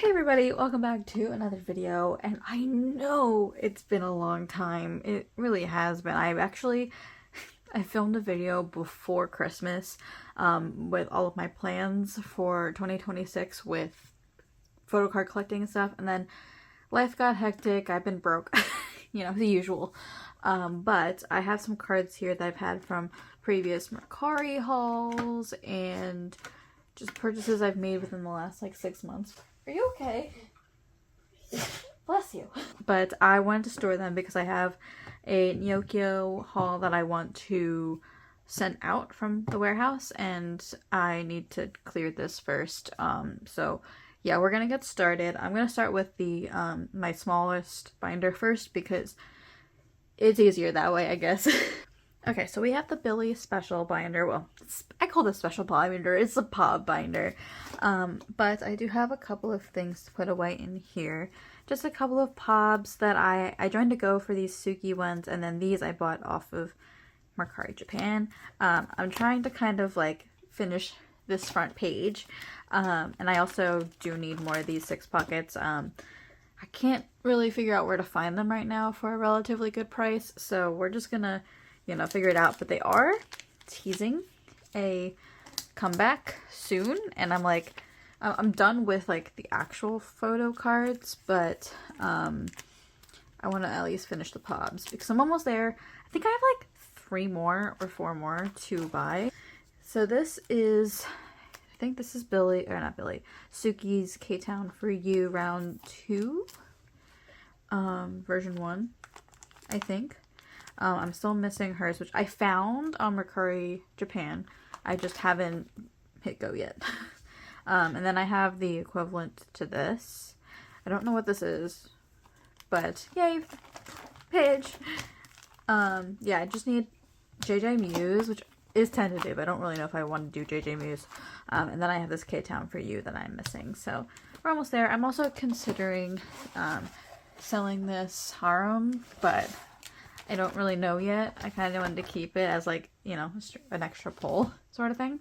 Hey everybody, welcome back to another video, and I know it's been a long time. It really has been. I filmed a video before Christmas with all of my plans for 2026 with photocard collecting and stuff, and then life got hectic. I've been broke, you know, the usual. But I have some cards here that I've had from previous Mercari hauls and just purchases I've made within the last like 6 months. Are you okay? Bless you. But I wanted to store them because I have a Nyokyo haul that I want to send out from the warehouse, and I need to clear this first. So yeah, we're gonna get started. I'm gonna start with the my smallest binder first because it's easier that way, I guess. Okay, so we have the Billy Special Binder. Well, I call this Special Binder. It's a Pop Binder. But I do have a couple of things to put away in here. Just a couple of Pobs that I joined to go for these Suki ones, and then these I bought off of Mercari Japan. I'm trying to kind of like finish this front page. And I also do need more of these 6 pockets. I can't really figure out where to find them right now for a relatively good price, so we're just gonna, you know, figure it out. But they are teasing a comeback soon, and I'm like, I'm done with like the actual photo cards, but I want to at least finish the Pobs because I'm almost there. I think I have like 3 more or 4 more to buy. So this is, I think this is Billy, or not Billy, Suki's K-Town for You round 2, version 1, I think. I'm still missing hers, which I found on Mercari Japan. I just haven't hit go yet. And then I have the equivalent to this. I don't know what this is, but yay, page. Yeah, I just need JJ Muse, which is tentative. I don't really know if I want to do JJ Muse. And then I have this K-Town for You that I'm missing. So we're almost there. I'm also considering selling this Harem, but I don't really know yet. I kind of wanted to keep it as like, you know, an extra pull sort of thing.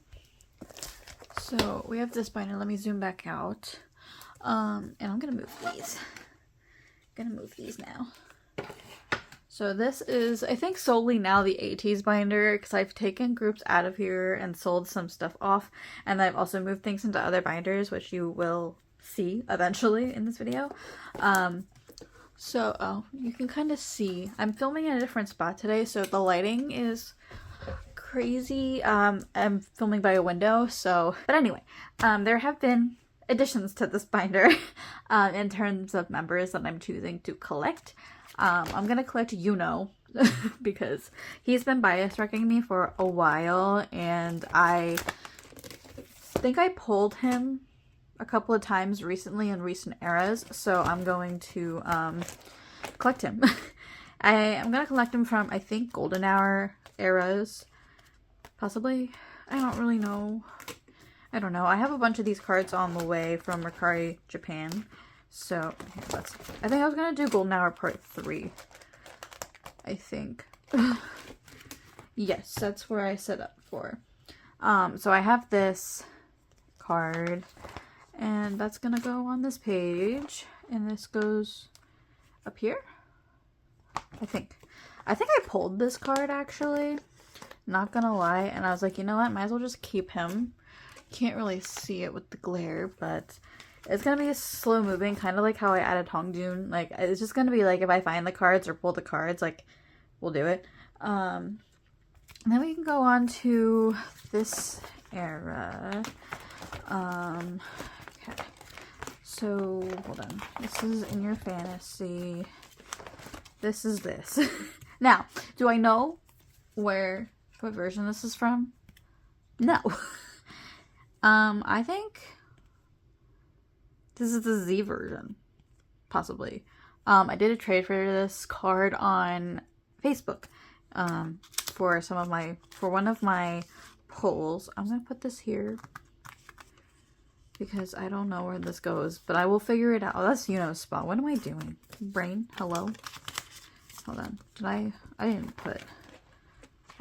So we have this binder. Let me zoom back out. And I'm going to move these. I'm going to move these now. So this is, I think, solely now the 80s binder because I've taken groups out of here and sold some stuff off. And I've also moved things into other binders, which you will see eventually in this video. So, you can kind of see, I'm filming in a different spot today, so the lighting is crazy. I'm filming by a window, so, but anyway, there have been additions to this binder, in terms of members that I'm choosing to collect. I'm gonna collect Yuno, because he's been bias wrecking me for a while, and I think I pulled him a couple of times recently in recent eras, so I'm going to collect him. I'm gonna collect him from, I think, Golden Hour eras, possibly. I don't really know. I don't know. I have a bunch of these cards on the way from Mercari Japan, so here, I think I was gonna do Golden Hour Part 3. I think. Yes, that's where I set up for. So I have this card, and that's gonna go on this page, and this goes up here, I think. I pulled this card, actually, not gonna lie, and I was like, you know what, might as well just keep him. Can't really see it with the glare, but it's gonna be slow moving, kind of like how I added Hongjoon. Like, it's just gonna be like, if I find the cards or pull the cards, like, we'll do it. And then we can go on to this era. Okay, so hold on. This is In Your Fantasy. This is this. Now, do I know what version this is from? No. I think this is the Z version, possibly. I did a trade for this card on Facebook, for one of my pulls. I'm gonna put this here because I don't know where this goes, but I will figure it out. Oh, that's Yuno's spot. What am I doing? Brain, hello? Hold on. I didn't put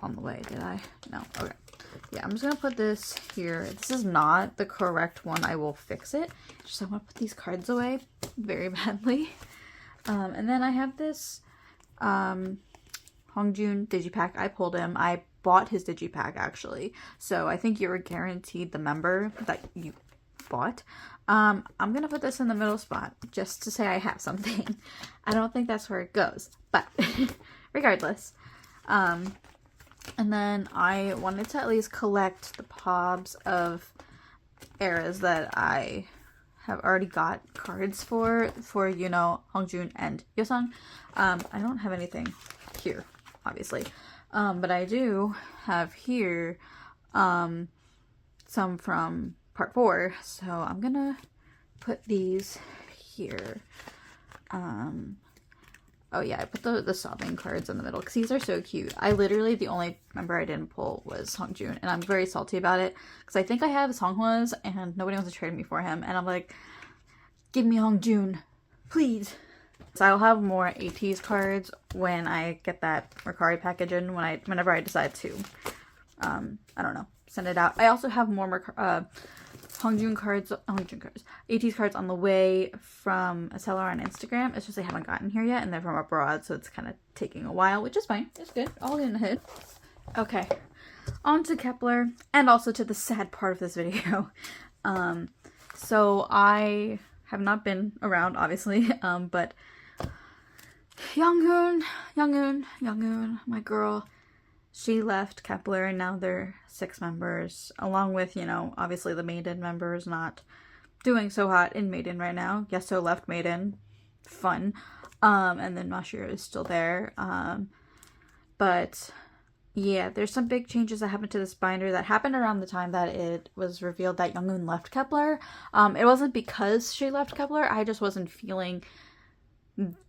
on the way, did I? No. Okay. yeah, I'm just gonna put this here. This is not the correct one. I will fix it. Just I want to put these cards away very badly. And then I have this Hongjun Digipack. I pulled him. I bought his Digipack actually. So I think you were guaranteed the member that you bought. I'm gonna put this in the middle spot just to say I have something. I don't think that's where it goes, but regardless. And then I wanted to at least collect the pobs of eras that I have already got cards for, you know, Hongjun and Yosung. I don't have anything here, obviously. But I do have here some from part 4. So I'm gonna put these here. Oh yeah, I put the sobbing cards in the middle because these are so cute. I literally, the only member I didn't pull was Hongjun, and I'm very salty about it because I think I have Songhwa's and nobody wants to trade me for him, and I'm like, give me Hongjun, please. So I'll have more ATEEZ cards when I get that Mercari package in, whenever I decide to, I don't know, send it out. I also have more ATEEZ cards on the way from a seller on Instagram. It's just they haven't gotten here yet, and they're from abroad, so it's kind of taking a while, which is fine. It's good. All in the hood. Okay, on to Kepler, and also to the sad part of this video. So I have not been around, obviously, but Younghoon, my girl, she left Kepler, and now they're 6 members, along with, you know, obviously the Maiden members not doing so hot in Maiden right now. Yeso left Maiden. Fun. And then Mashiro is still there. But yeah, there's some big changes that happened to this binder that happened around the time that it was revealed that Younghoon left Kepler. It wasn't because she left Kepler, I just wasn't feeling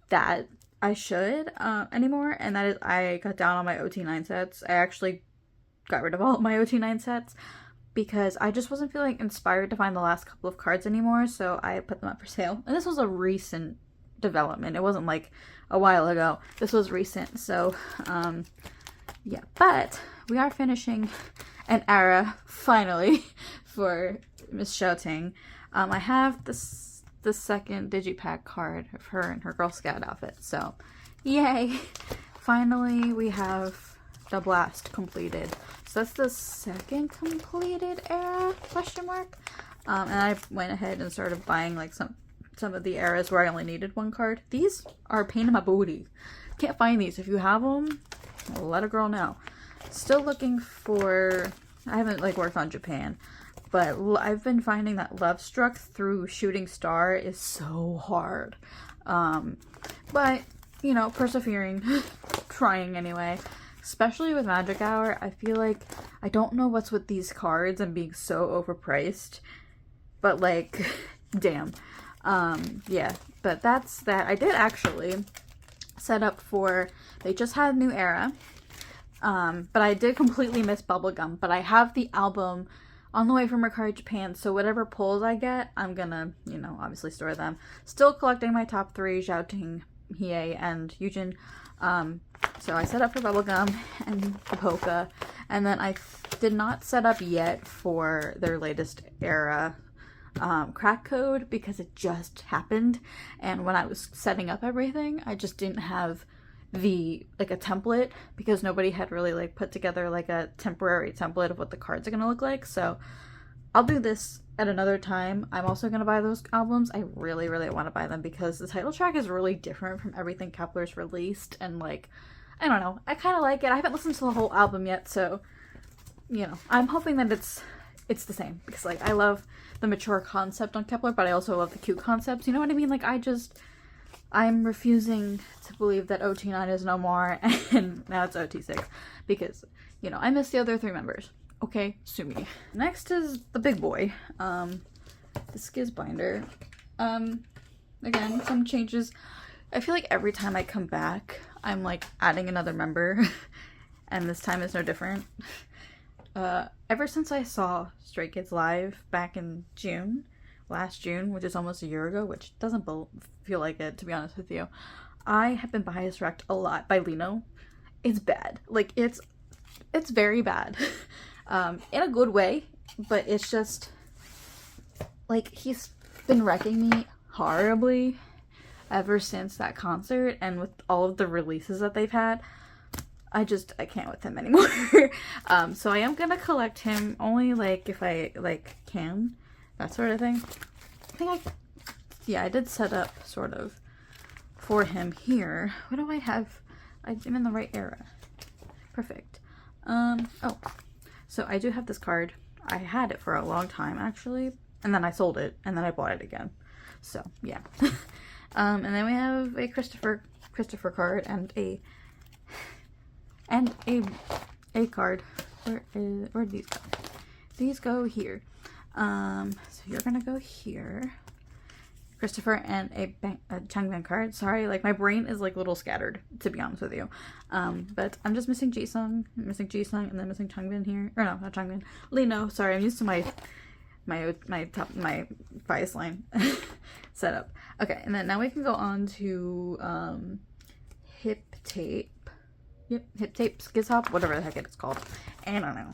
that I should anymore, and that is I cut down on my OT9 sets. I actually got rid of all of my OT9 sets because I just wasn't feeling inspired to find the last couple of cards anymore, so I put them up for sale. And this was a recent development. It wasn't like a while ago. This was recent, so yeah. But we are finishing an era, finally, for Miss Xiaoting. I have the second Digipack card of her in her Girl Scout outfit, so yay! Finally, we have the blast completed. So that's the second completed era, question mark. And I went ahead and started buying like some of the eras where I only needed 1 card. These are a pain in my booty. Can't find these. If you have them, let a girl know. Still looking for, I haven't like worked on Japan, but I've been finding that Love Struck through Shooting Star is so hard. But, you know, persevering, trying anyway. Especially with Magic Hour, I feel like I don't know what's with these cards and being so overpriced. But, like, damn. Yeah, but that's that. I did actually set up for, they just had a new era. But I did completely miss Bubblegum. But I have the album on the way from Mercari Japan, so whatever pulls I get, I'm gonna, you know, obviously store them. Still collecting my top 3, Xiaoting, Hiei, and Yujin. So I set up for Bubblegum and the Polka, and then I did not set up yet for their latest era crack code because it just happened, and when I was setting up everything, I just didn't have a template because nobody had really like put together like a temporary template of what the cards are gonna look like. So I'll do this at another time. I'm also gonna buy those albums. I really want to buy them because the title track is really different from everything Kepler's released, and like, I don't know, I kind of like it. I haven't listened to the whole album yet, so you know, I'm hoping that it's the same because like I love the mature concept on Kepler, but I also love the cute concepts, you know what I mean? Like I'm refusing to believe that OT9 is no more, and now it's OT6, because, you know, I miss the other 3 members. Okay, sue me. Next is the big boy, the Skiz binder. Again, some changes. I feel like every time I come back, I'm, like, adding another member, and this time is no different. Ever since I saw Stray Kids live back in last June, which is almost a year ago, which doesn't feel like it, to be honest with you, I have been bias wrecked a lot by Lino. It's bad. Like, it's very bad. in a good way, but it's just, like, he's been wrecking me horribly ever since that concert, and with all of the releases that they've had, I can't with him anymore. So I am gonna collect him only, like, if I, like, can, that sort of thing. Yeah, I did set up, sort of, for him here. What do I have? I'm in the right era. Perfect. Oh, so I do have this card. I had it for a long time, actually, and then I sold it, and then I bought it again. So, yeah. And then we have a Christopher card, and a card. Where'd these go? These go here. So you're gonna go here. Christopher, and a Changbin card. Sorry, like, my brain is, like, a little scattered, to be honest with you. But I'm just missing Jisung, and then missing Changbin here. Or no, not Changbin. Lino. Sorry, I'm used to my bias line setup. Okay, and then now we can go on to hip tape. Yep, hip tape, skiz hop, whatever the heck it's called. I don't know.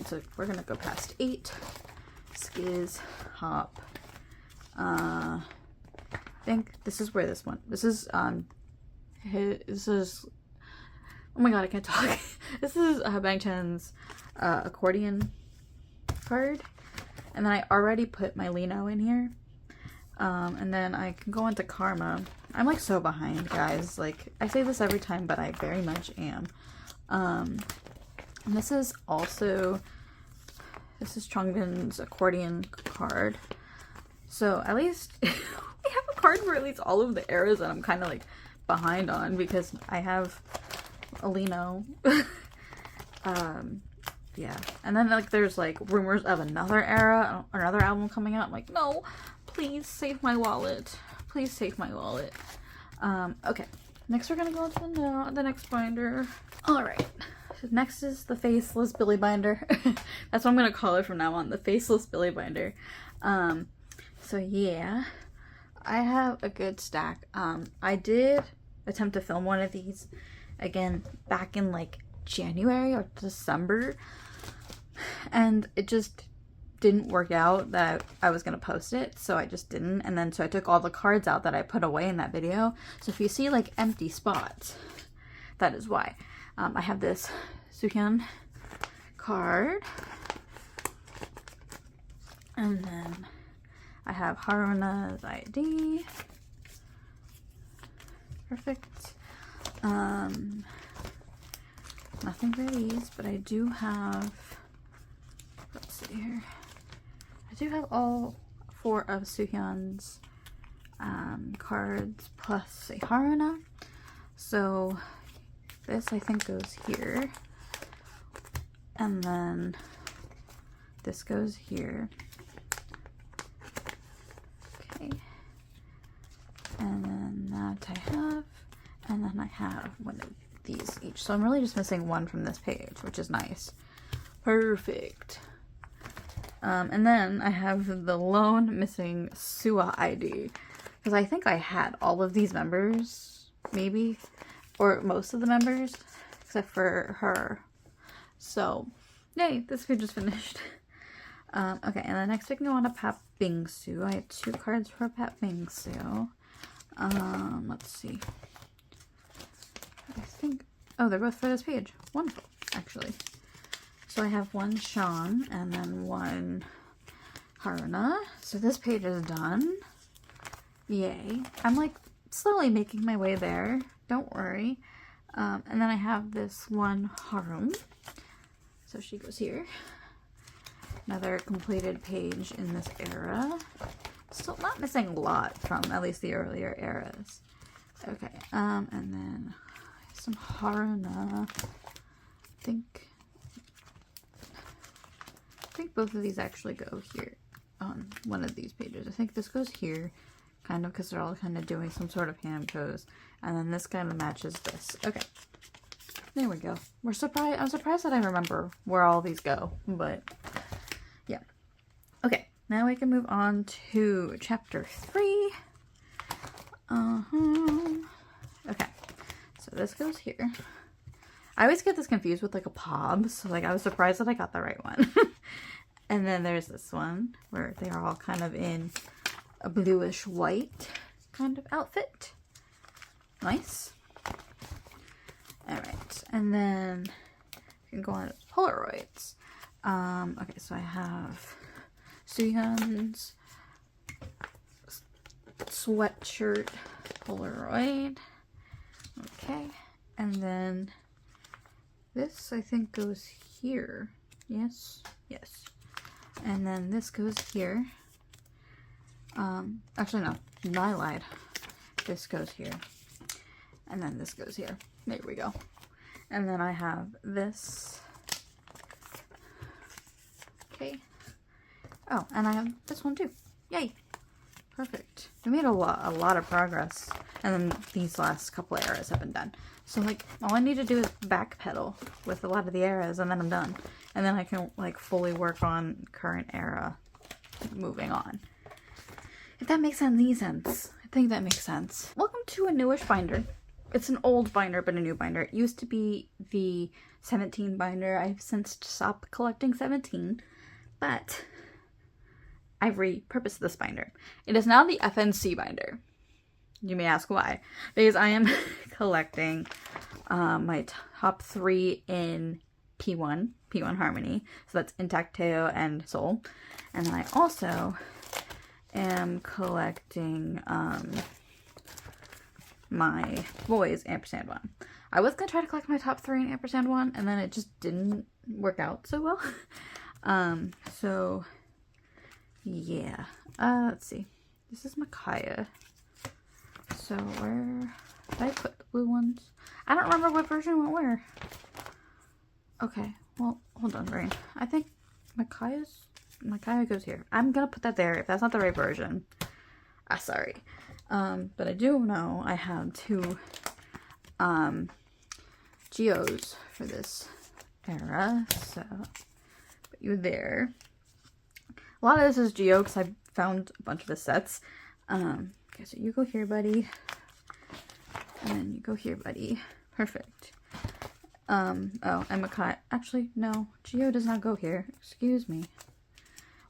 So we're gonna go past 8. Skiz hop. I think this is where this one. This is oh my god, I can't talk. This is Bang Chen's accordion card, and then I already put my Lino in here. And then I can go into Karma. I'm, like, so behind, guys. Like, I say this every time, but I very much am. And this is Changbin's accordion card. So at least we have a card for at least all of the eras that I'm kind of, like, behind on, because I have a Lino. Yeah. And then, like, there's, like, rumors of another era, another album coming out. I'm like, no, please save my wallet. Please save my wallet. Okay. Next we're gonna go into the next binder. Alright. Next is the Faceless Billy Binder. That's what I'm gonna call it from now on, the Faceless Billy Binder. So yeah, I have a good stack. I did attempt to film one of these again back in, like, January or December, and it just didn't work out that I was gonna post it, so I just didn't. And then so I took all the cards out that I put away in that video. So if you see, like, empty spots, that is why. I have this Suhyun card, and then I have Haruna's ID. Perfect. Nothing for these, but I do have, let's see here. I do have all 4 of Suhyun's cards plus a Haruna. So this, I think, goes here. And then this goes here. Okay. And then that I have. And then I have one of these each. So I'm really just missing one from this page, which is nice. Perfect. And then I have the lone missing Sua ID. Because I think I had all of these members, maybe. Or most of the members, except for her. So, yay, this page is finished. Okay, and then next we can go on to Pat Bingsu. I have 2 cards for Pat Bingsu. Let's see. I think, oh, they're both for this page. Wonderful, actually. So I have one Sean and then one Haruna. So this page is done. Yay. I'm, like, slowly making my way there. Don't worry. And then I have this one Harum. So she goes here. Another completed page in this era. Still not missing a lot from at least the earlier eras. Okay, and then some Haruna. I think both of these actually go here on one of these pages. I think this goes here, kind of, because they're all kind of doing some sort of hand pose. And then this kind of matches this. Okay. There we go. I'm surprised that I remember where all these go, but yeah. Okay, now we can move on to chapter 3. Okay, so this goes here. I always get this confused with like a POB, so like I was surprised that I got the right one. And then there's this one where they are all kind of in a bluish white kind of outfit. Nice. Alright, and then you can go on to Polaroids. Okay, so I have Soohyun's sweatshirt Polaroid. Okay, and then this I think goes here. Yes, yes. And then this goes here. Actually no, I lied. This goes here. And then this goes here. There we go. And then I have this. Okay. Oh, and I have this one too. Yay! Perfect. We made a lot of progress. And then these last couple of eras have been done. So like, all I need to do is backpedal with a lot of the eras and then I'm done. And then I can like fully work on current era moving on. If that makes any sense. I think that makes sense. Welcome to a newish binder. It's an old binder, but a new binder. It used to be the 17 binder. I've since stopped collecting 17, but I've repurposed this binder. It is now the FNC binder. You may ask why. Because I am collecting my top 3 in P1 Harmony. So that's Intacteo and Soul. And then I also am collecting my boys ampersand 1. I was gonna try to collect my top 3 in ampersand 1, and then it just didn't work out so well. So yeah. Let's see. This is Micaiah. So where did I put the blue ones? I don't remember what version went where. Okay, well, hold on, Rain. I think Micaiah goes here. I'm gonna put that there if that's not the right version. Sorry. But I do know I have 2 Geos for this era, so put you there. A lot of this is Geo because I found a bunch of the sets. Okay, so you go here, buddy. And then you go here, buddy. Perfect. Oh, and Makai. Actually, no. Geo does not go here. Excuse me.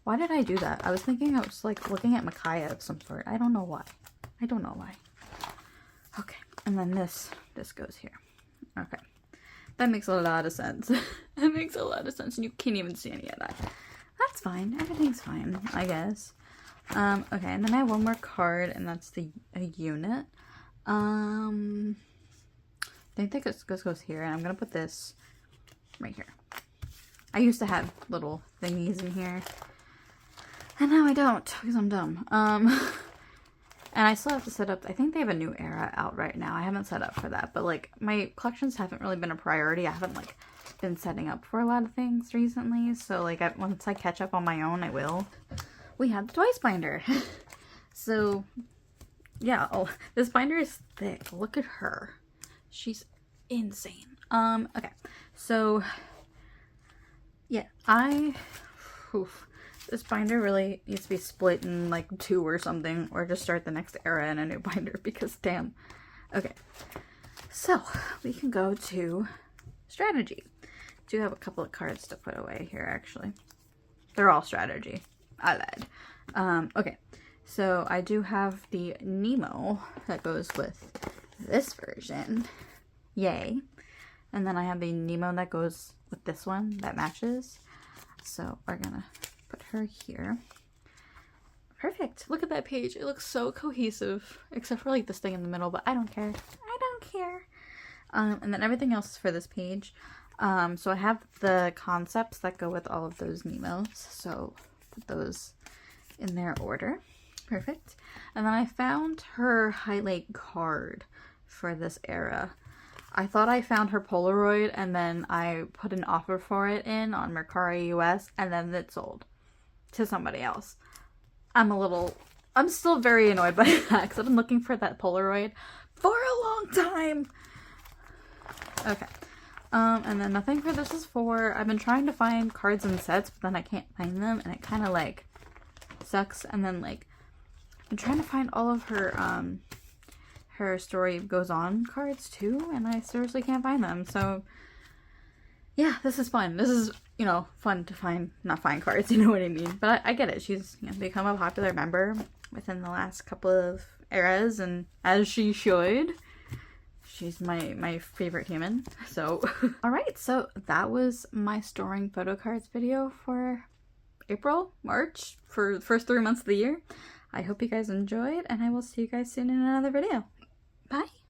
Why did I do that? I was thinking I was like looking at Micaiah of some sort. I don't know why. I don't know why. Okay, and then this goes here. Okay. That makes a lot of sense. That makes a lot of sense, and you can't even see any of that. That's fine. Everything's fine, I guess. Okay, and then I have one more card, and that's a unit. I think that goes here, and I'm gonna put this right here. I used to have little thingies in here, and now I don't, because I'm dumb. And I still have to set up, I think they have a new era out right now. I haven't set up for that, but like, my collections haven't really been a priority. I haven't like been setting up for a lot of things recently, so like, once I catch up on my own, I will. We have the Twice binder. So, yeah, oh, this binder is thick. Look at her. She's insane. Okay, so, yeah, this binder really needs to be split in like 2 or something, or just start the next era in a new binder, because damn. Okay, so we can go to strategy. Do have a couple of cards to put away here, actually. They're all strategy. I lied. Okay, so I do have the Nemo that goes with this version. Yay. And then I have the Nemo that goes with this one that matches. So we're gonna put her here. Perfect. Look at that page. It looks so cohesive, except for like this thing in the middle, but I don't care. I don't care. And then everything else is for this page. So I have the concepts that go with all of those Nemos. So put those in their order. Perfect. And then I found her highlight card for this era. I thought I found her Polaroid, and then I put an offer for it in on Mercari US, and then it sold to somebody else. I'm still very annoyed by that, because I've been looking for that Polaroid for a long time. Okay. And then nothing for this is for, I've been trying to find cards and sets, but then I can't find them, and it kind of like sucks. And then like, I'm trying to find all of her story goes on cards too, and I seriously can't find them. So yeah, this is fun. This is, you know, fun to find, not find cards, you know what I mean? But I get it. She's, you know, become a popular member within the last couple of eras, and as she should. She's my favorite human. So, alright, so that was my storing photo cards video for April, March, for the first 3 months of the year. I hope you guys enjoyed, and I will see you guys soon in another video. Bye!